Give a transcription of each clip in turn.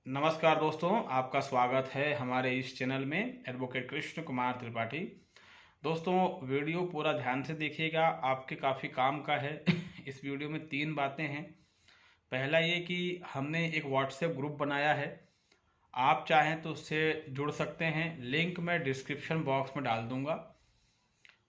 नमस्कार दोस्तों, आपका स्वागत है हमारे इस चैनल में एडवोकेट कृष्ण कुमार त्रिपाठी। दोस्तों, वीडियो पूरा ध्यान से देखिएगा, आपके काफ़ी काम का है। इस वीडियो में 3 बातें हैं। पहला ये कि हमने एक व्हाट्सएप ग्रुप बनाया है, आप चाहें तो उससे जुड़ सकते हैं। लिंक मैं डिस्क्रिप्शन बॉक्स में डाल दूंगा,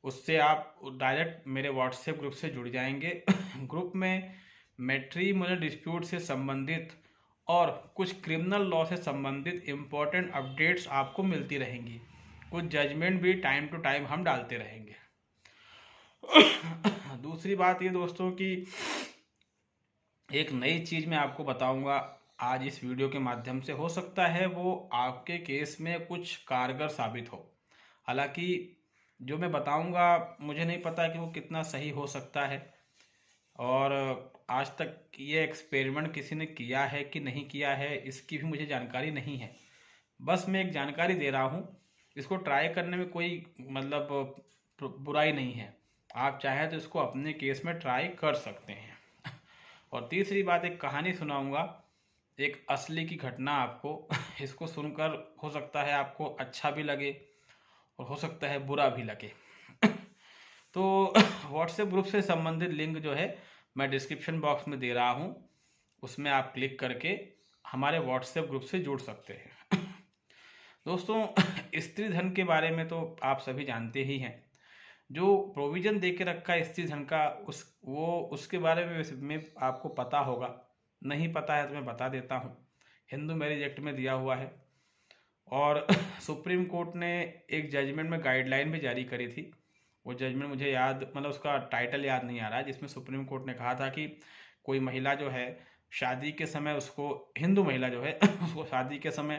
उससे आप डायरेक्ट मेरे व्हाट्सएप ग्रुप से जुड़ जाएंगे। ग्रुप में मैट्रिमोनियल डिस्प्यूट से संबंधित और कुछ क्रिमिनल लॉ से संबंधित इम्पोर्टेंट अपडेट्स आपको मिलती रहेंगी। कुछ जजमेंट भी टाइम टू टाइम हम डालते रहेंगे। दूसरी बात ये दोस्तों कि एक नई चीज़ मैं आपको बताऊंगा आज इस वीडियो के माध्यम से। हो सकता है वो आपके केस में कुछ कारगर साबित हो। हालांकि जो मैं बताऊंगा मुझे नहीं पता कि वो कितना सही हो सकता है, और आज तक ये एक्सपेरिमेंट किसी ने किया है कि नहीं किया है इसकी भी मुझे जानकारी नहीं है। बस मैं एक जानकारी दे रहा हूँ। इसको ट्राई करने में कोई मतलब बुराई नहीं है। आप चाहें तो इसको अपने केस में ट्राई कर सकते हैं। और तीसरी बात, एक कहानी सुनाऊंगा, एक असली की घटना आपको। इसको सुनकर हो सकता है आपको अच्छा भी लगे और हो सकता है बुरा भी लगे। तो व्हाट्सएप ग्रुप से संबंधित लिंक जो है मैं डिस्क्रिप्शन बॉक्स में दे रहा हूँ, उसमें आप क्लिक करके हमारे व्हाट्सएप ग्रुप से जुड़ सकते हैं। दोस्तों, स्त्री धन के बारे में तो आप सभी जानते ही हैं। जो प्रोविजन दे के रखा है स्त्री धन का, उसके बारे में आपको पता होगा। नहीं पता है तो मैं बता देता हूँ। हिंदू मैरिज एक्ट में दिया हुआ है, और सुप्रीम कोर्ट ने एक जजमेंट में गाइडलाइन भी जारी करी थी। वो जजमेंट मुझे याद, मतलब उसका टाइटल याद नहीं आ रहा है, जिसमें सुप्रीम कोर्ट ने कहा था कि कोई महिला जो है शादी के समय उसको, हिंदू महिला जो है उसको शादी के समय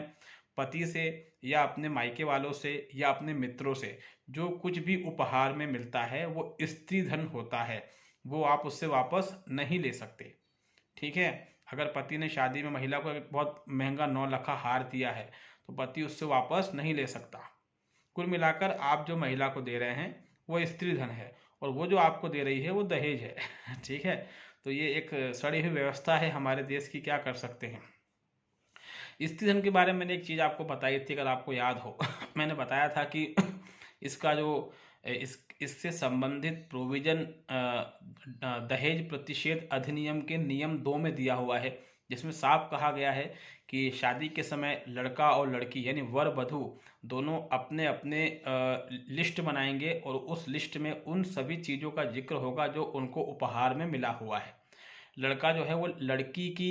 पति से या अपने मायके वालों से या अपने मित्रों से जो कुछ भी उपहार में मिलता है वो स्त्री धन होता है, वो आप उससे वापस नहीं ले सकते। ठीक है। अगर पति ने शादी में महिला को एक बहुत महंगा 9 लाख का हार दिया है तो पति उससे वापस नहीं ले सकता। कुल मिलाकर आप जो महिला को दे रहे हैं वो स्त्री धन है, और वो जो आपको दे रही है वो दहेज है। ठीक है। तो ये एक सड़ी हुई व्यवस्था है हमारे देश की, क्या कर सकते हैं। स्त्री धन के बारे में मैंने एक चीज़ आपको बताई थी, अगर आपको याद हो। मैंने बताया था कि इसका जो इससे संबंधित प्रोविजन दहेज प्रतिषेध अधिनियम के नियम 2 में दिया हुआ है, जिसमें साफ कहा गया है कि शादी के समय लड़का और लड़की यानी वर वधू दोनों अपने अपने लिस्ट बनाएंगे, और उस लिस्ट में उन सभी चीज़ों का जिक्र होगा जो उनको उपहार में मिला हुआ है। लड़का जो है वो लड़की की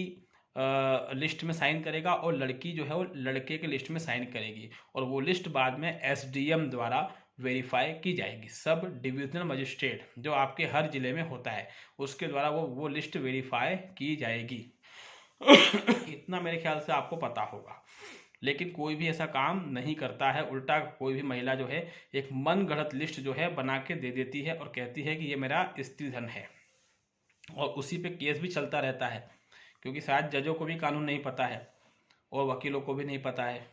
लिस्ट में साइन करेगा, और लड़की जो है वो लड़के के लिस्ट में साइन करेगी, और वो लिस्ट बाद में एसडीएम द्वारा वेरीफाई की जाएगी। सब डिविजनल मजिस्ट्रेट जो आपके हर जिले में होता है उसके द्वारा वो लिस्ट वेरीफाई की जाएगी। इतना मेरे ख्याल से आपको पता होगा। लेकिन कोई भी ऐसा काम नहीं करता है, उल्टा कोई भी महिला जो है एक मन गढ़ंत लिस्ट जो है बना के दे देती है और कहती है कि ये मेरा स्त्री धन है, और उसी पे केस भी चलता रहता है, क्योंकि शायद जजों को भी कानून नहीं पता है और वकीलों को भी नहीं पता है।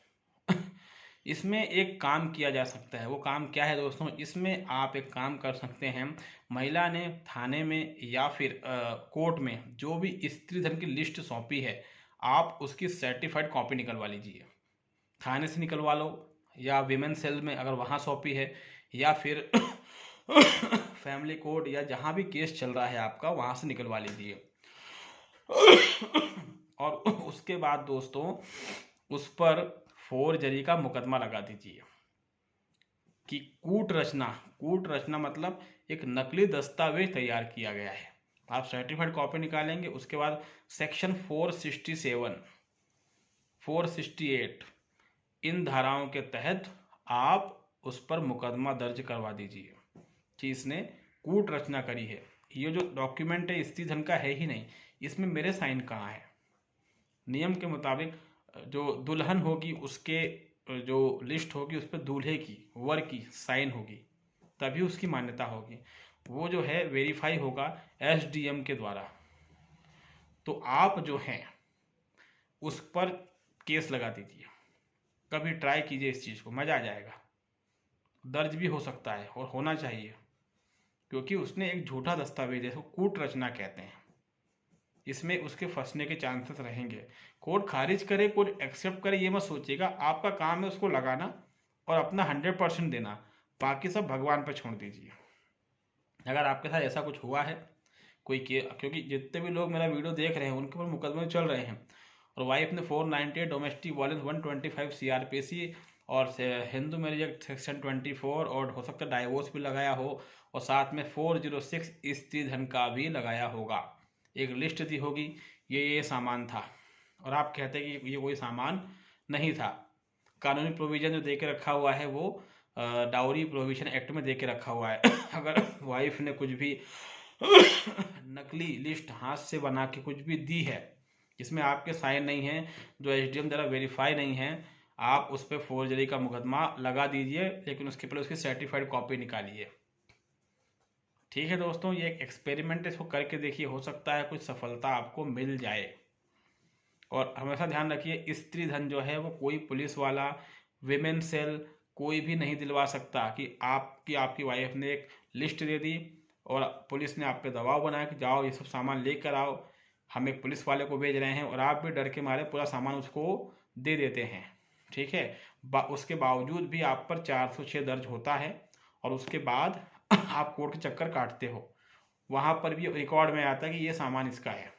इसमें एक काम किया जा सकता है। वो काम क्या है दोस्तों? इसमें आप एक काम कर सकते हैं। महिला ने थाने में या फिर कोर्ट में जो भी स्त्री धन की लिस्ट सौंपी है, आप उसकी सर्टिफाइड कॉपी निकलवा लीजिए। थाने से निकलवा लो, या विमेन सेल में अगर वहाँ सौंपी है, या फिर फैमिली कोर्ट या जहाँ भी केस चल रहा है आपका वहाँ से निकलवा लीजिए। और उसके बाद दोस्तों उस पर फोर्जरी का मुकदमा लगा दीजिए कि कूट रचना मतलब एक नकली दस्तावेज तैयार किया गया है। आप सर्टिफाइड कॉपी निकालेंगे, उसके बाद सेक्शन 467 468 इन धाराओं के तहत आप उस पर मुकदमा दर्ज करवा दीजिए कि इसने कूट रचना करी है। ये जो डॉक्यूमेंट है स्त्री धन का है ही नहीं, इसमें मेरे साइन कहाँ है? नियम के मुताबिक जो दुल्हन होगी उसके जो लिस्ट होगी उस पर दूल्हे की, वर की साइन होगी, तभी उसकी मान्यता होगी। वो जो है वेरीफाई होगा एसडीएम के द्वारा। तो आप जो हैं उस पर केस लगा दीजिए, कभी ट्राई कीजिए इस चीज़ को, मज़ा आ जाएगा। दर्ज भी हो सकता है और होना चाहिए, क्योंकि उसने एक झूठा दस्तावेज है, उसको कूट रचना कहते हैं। इसमें उसके फंसने के चांसेस रहेंगे। कोर्ट खारिज करे, कोर्ट एक्सेप्ट करे, ये मत सोचिएगा। आपका काम है उसको लगाना और अपना 100% देना, बाकी सब भगवान पर छोड़ दीजिए। अगर आपके साथ ऐसा कुछ हुआ है कोई के, क्योंकि जितने भी लोग मेरा वीडियो देख रहे हैं उनके ऊपर मुकदमे चल रहे हैं, और वाइफ ने 498 डोमेस्टिक वायलेंस 125 CRPC और हिंदू मैरिज एक्ट सेक्शन 24 और हो सकता है डाइवोर्स भी लगाया हो, और साथ में 406 स्त्री धन का भी लगाया होगा। एक लिस्ट दी होगी, ये सामान था, और आप कहते हैं कि ये कोई सामान नहीं था। कानूनी प्रोविजन जो दे के रखा हुआ है वो डाउरी प्रोविजन एक्ट में दे के रखा हुआ है। अगर वाइफ ने कुछ भी नकली लिस्ट हाथ से बना के कुछ भी दी है जिसमें आपके साइन नहीं है, जो SDM द्वारा वेरीफाई नहीं है, आप उस पर फोर्जरी का मुकदमा लगा दीजिए, लेकिन उसके पहले उसकी सर्टिफाइड कॉपी निकालिए। ठीक है दोस्तों, ये एक एक्सपेरिमेंट है, इसको करके देखिए, हो सकता है कुछ सफलता आपको मिल जाए। और हमेशा ध्यान रखिए, स्त्री धन जो है वो कोई पुलिस वाला, विमेन सेल कोई भी नहीं दिलवा सकता कि आपकी वाइफ ने एक लिस्ट दे दी और पुलिस ने आप पे दबाव बनाया कि जाओ ये सब सामान लेकर आओ, हम एक पुलिस वाले को भेज रहे हैं, और आप भी डर के मारे पूरा सामान उसको दे देते हैं। ठीक है, उसके बावजूद भी आप पर 406 दर्ज होता है, और उसके बाद आप कोर्ट के चक्कर काटते हो, वहाँ पर भी रिकॉर्ड में आता है कि ये सामान इसका है।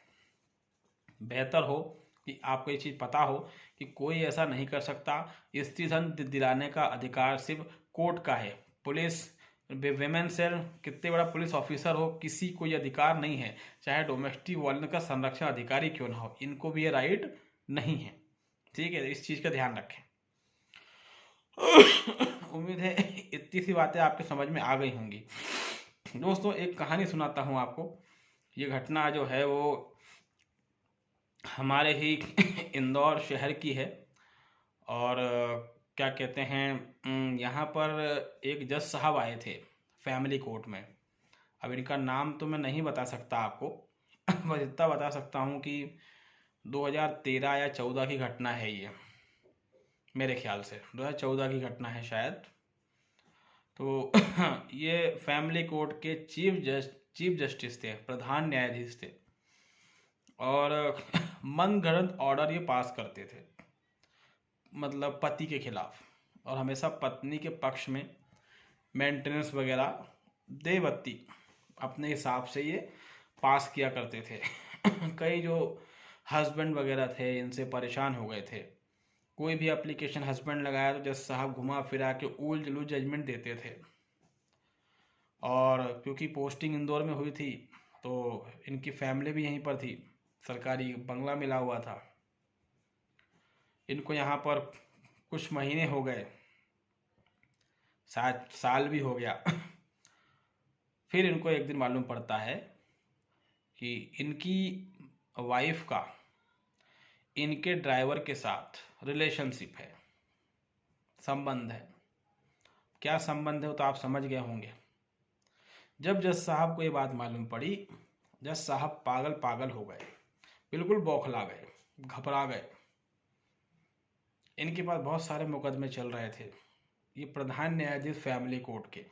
बेहतर हो कि आपको ये चीज़ पता हो कि कोई ऐसा नहीं कर सकता। स्त्री धन दिलाने का अधिकार सिर्फ कोर्ट का है। पुलिस, विमेन सेल, कितने बड़ा पुलिस ऑफिसर हो, किसी को ये अधिकार नहीं है, चाहे डोमेस्टिक वायलेंस का संरक्षण अधिकारी क्यों ना हो, इनको भी ये राइट नहीं है। ठीक है, इस चीज़ का ध्यान रखें। उम्मीद है इतनी सी बातें आपके समझ में आ गई होंगी। दोस्तों, एक कहानी सुनाता हूँ आपको। ये घटना जो है वो हमारे ही इंदौर शहर की है, और क्या कहते हैं, यहाँ पर एक जज साहब आए थे फैमिली कोर्ट में। अब इनका नाम तो मैं नहीं बता सकता आपको, बस इतना बता सकता हूँ कि 2013 या 14 की घटना है ये, मेरे ख्याल से 2014 की घटना है शायद। तो ये फैमिली कोर्ट के चीफ जस्टिस थे, प्रधान न्यायाधीश थे, और मनगढ़ंत ऑर्डर ये पास करते थे, मतलब पति के खिलाफ, और हमेशा पत्नी के पक्ष में मेंटेनेंस वगैरह देवत्ती अपने हिसाब से ये पास किया करते थे। कई जो हस्बैंड वगैरह थे इनसे परेशान हो गए थे। कोई भी एप्लीकेशन हस्बैंड लगाया तो जज साहब घुमा फिरा के उल जुलू जजमेंट देते थे। और क्योंकि पोस्टिंग इंदौर में हुई थी तो इनकी फैमिली भी यहीं पर थी, सरकारी बंगला मिला हुआ था। इनको यहाँ पर कुछ महीने हो गए, शायद साल भी हो गया। फिर इनको एक दिन मालूम पड़ता है कि इनकी वाइफ का इनके ड्राइवर के साथ रिलेशनशिप है, संबंध है। क्या संबंध है तो आप समझ गए होंगे। जब जज साहब को ये बात मालूम पड़ी, जज साहब पागल हो गए, बिल्कुल बौखला गए, घबरा गए। इनके पास बहुत सारे मुकदमे चल रहे थे, ये प्रधान न्यायाधीश फैमिली कोर्ट के।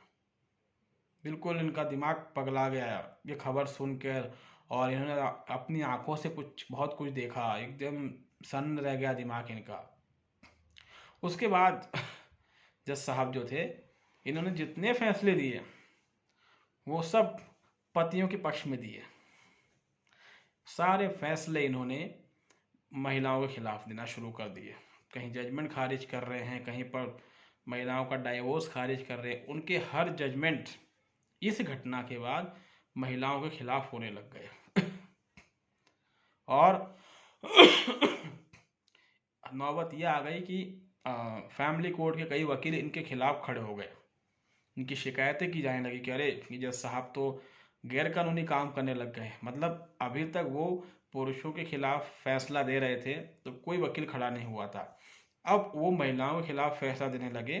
बिल्कुल इनका दिमाग पगला गया ये खबर सुनकर, और इन्होंने अपनी आंखों से बहुत कुछ देखा, एकदम सन्न रह गया दिमाग इनका। उसके बाद जज साहब जो थे, इन्होंने जितने फैसले दिए वो सब पतियों के पक्ष में दिए। सारे फैसले इन्होंने महिलाओं के खिलाफ देना शुरू कर दिए। कहीं जजमेंट खारिज कर रहे हैं, कहीं पर महिलाओं का डाइवोर्स खारिज कर रहे हैं। उनके हर जजमेंट इस घटना के बाद महिलाओं के खिलाफ होने लग गए। और नौबत यह आ गई कि फैमिली कोर्ट के कई वकील इनके खिलाफ खड़े हो गए। इनकी शिकायतें की जाने लगी कि अरे जज साहब तो गैरकानूनी काम करने लग गए। मतलब अभी तक वो पुरुषों के खिलाफ फैसला दे रहे थे तो कोई वकील खड़ा नहीं हुआ था, अब वो महिलाओं के खिलाफ फैसला देने लगे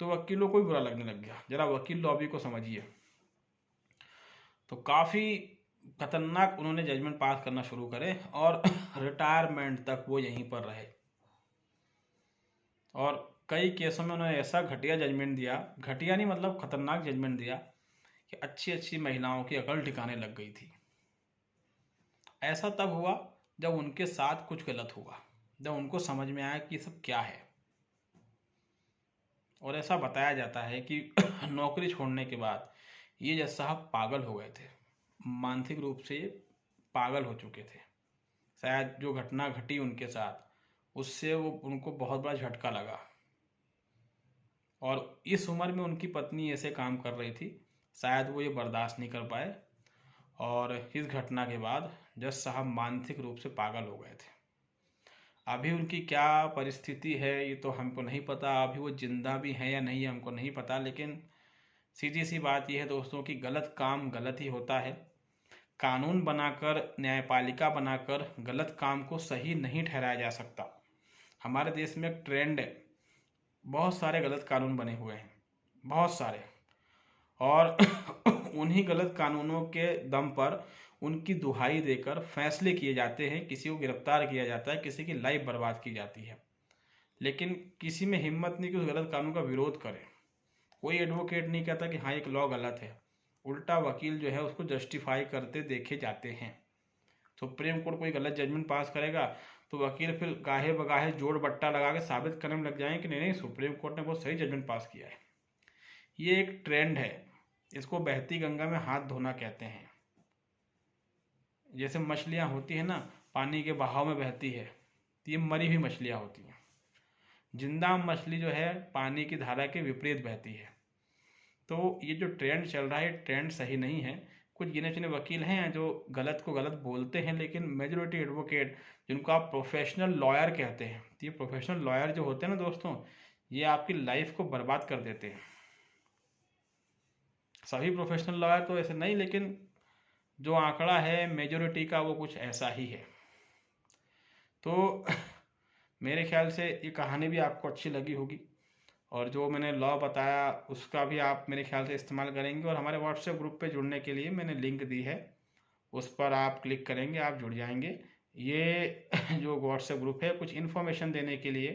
तो वकीलों को भी बुरा लगने लग गया। जरा वकील लॉबी को समझिए। तो काफ़ी खतरनाक उन्होंने जजमेंट पास करना शुरू करे, और रिटायरमेंट तक वो यहीं पर रहे। और कई केसों में उन्होंने ऐसा घटिया जजमेंट दिया, घटिया नहीं मतलब खतरनाक जजमेंट दिया, कि अच्छी अच्छी महिलाओं की अकल ठिकाने लग गई थी। ऐसा तब हुआ जब उनके साथ कुछ गलत हुआ, जब उनको समझ में आया कि सब क्या है। और ऐसा बताया जाता है कि नौकरी छोड़ने के बाद ये जज साहब पागल हो गए थे, मानसिक रूप से ये पागल हो चुके थे। शायद जो घटना घटी उनके साथ उससे वो उनको बहुत बड़ा झटका लगा, और इस उम्र में उनकी पत्नी ऐसे काम कर रही थी, शायद वो ये बर्दाश्त नहीं कर पाए, और इस घटना के बाद जज साहब मानसिक रूप से पागल हो गए थे। अभी उनकी क्या परिस्थिति है ये तो हमको नहीं पता, अभी वो जिंदा भी हैं या नहीं है हमको नहीं पता, लेकिन सीधी सी बात यह है दोस्तों कि गलत काम गलत ही होता है। कानून बनाकर, न्यायपालिका बनाकर गलत काम को सही नहीं ठहराया जा सकता। हमारे देश में एक ट्रेंड है, बहुत सारे गलत कानून बने हुए हैं, बहुत सारे, और उन्हीं गलत कानूनों के दम पर उनकी दुहाई देकर फैसले किए जाते हैं, किसी को गिरफ्तार किया जाता है, किसी की लाइफ बर्बाद की जाती है, लेकिन किसी में हिम्मत नहीं कि उस गलत कानून का विरोध करे। कोई एडवोकेट नहीं कहता कि हाँ एक लॉ गलत है, उल्टा वकील जो है उसको जस्टिफाई करते देखे जाते हैं। सुप्रीम कोर्ट कोई गलत जजमेंट पास करेगा तो वकील फिर गाहे बगाहे जोड़ बट्टा लगा के साबित करने में लग जाएंगे कि नहीं नहीं सुप्रीम कोर्ट ने बहुत सही जजमेंट पास किया है। ये एक ट्रेंड है, इसको बहती गंगा में हाथ धोना कहते हैं। जैसे मछलियाँ होती है ना, पानी के बहाव में बहती है, तो ये मरी हुई मछलियाँ होती हैं। जिंदा मछली जो है पानी की धारा के विपरीत बहती है। तो ये जो ट्रेंड चल रहा है ट्रेंड सही नहीं है। कुछ गिने चुने वकील हैं जो गलत को गलत बोलते हैं, लेकिन मेजोरिटी एडवोकेट जिनको आप प्रोफेशनल लॉयर कहते हैं, तो ये प्रोफेशनल लॉयर जो होते हैं ना दोस्तों, ये आपकी लाइफ को बर्बाद कर देते हैं। सभी प्रोफेशनल लॉयर तो ऐसे नहीं, लेकिन जो आंकड़ा है मेजोरिटी का वो कुछ ऐसा ही है। तो मेरे ख्याल से ये कहानी भी आपको अच्छी लगी होगी, और जो मैंने लॉ बताया उसका भी आप मेरे ख्याल से इस्तेमाल करेंगे। और हमारे व्हाट्सएप ग्रुप पे जुड़ने के लिए मैंने लिंक दी है, उस पर आप क्लिक करेंगे, आप जुड़ जाएंगे। ये जो व्हाट्सएप ग्रुप है कुछ इन्फॉर्मेशन देने के लिए,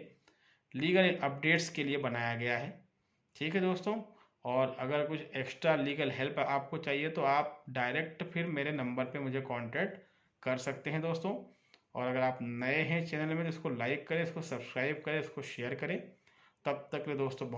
लीगल अपडेट्स के लिए बनाया गया है। ठीक है दोस्तों, और अगर कुछ एक्स्ट्रा लीगल हेल्प आपको चाहिए तो आप डायरेक्ट फिर मेरे नंबर पे मुझे कांटेक्ट कर सकते हैं दोस्तों। और अगर आप नए हैं चैनल में तो इसको लाइक करें, इसको सब्सक्राइब करें, इसको शेयर करें। तब तक के दोस्तों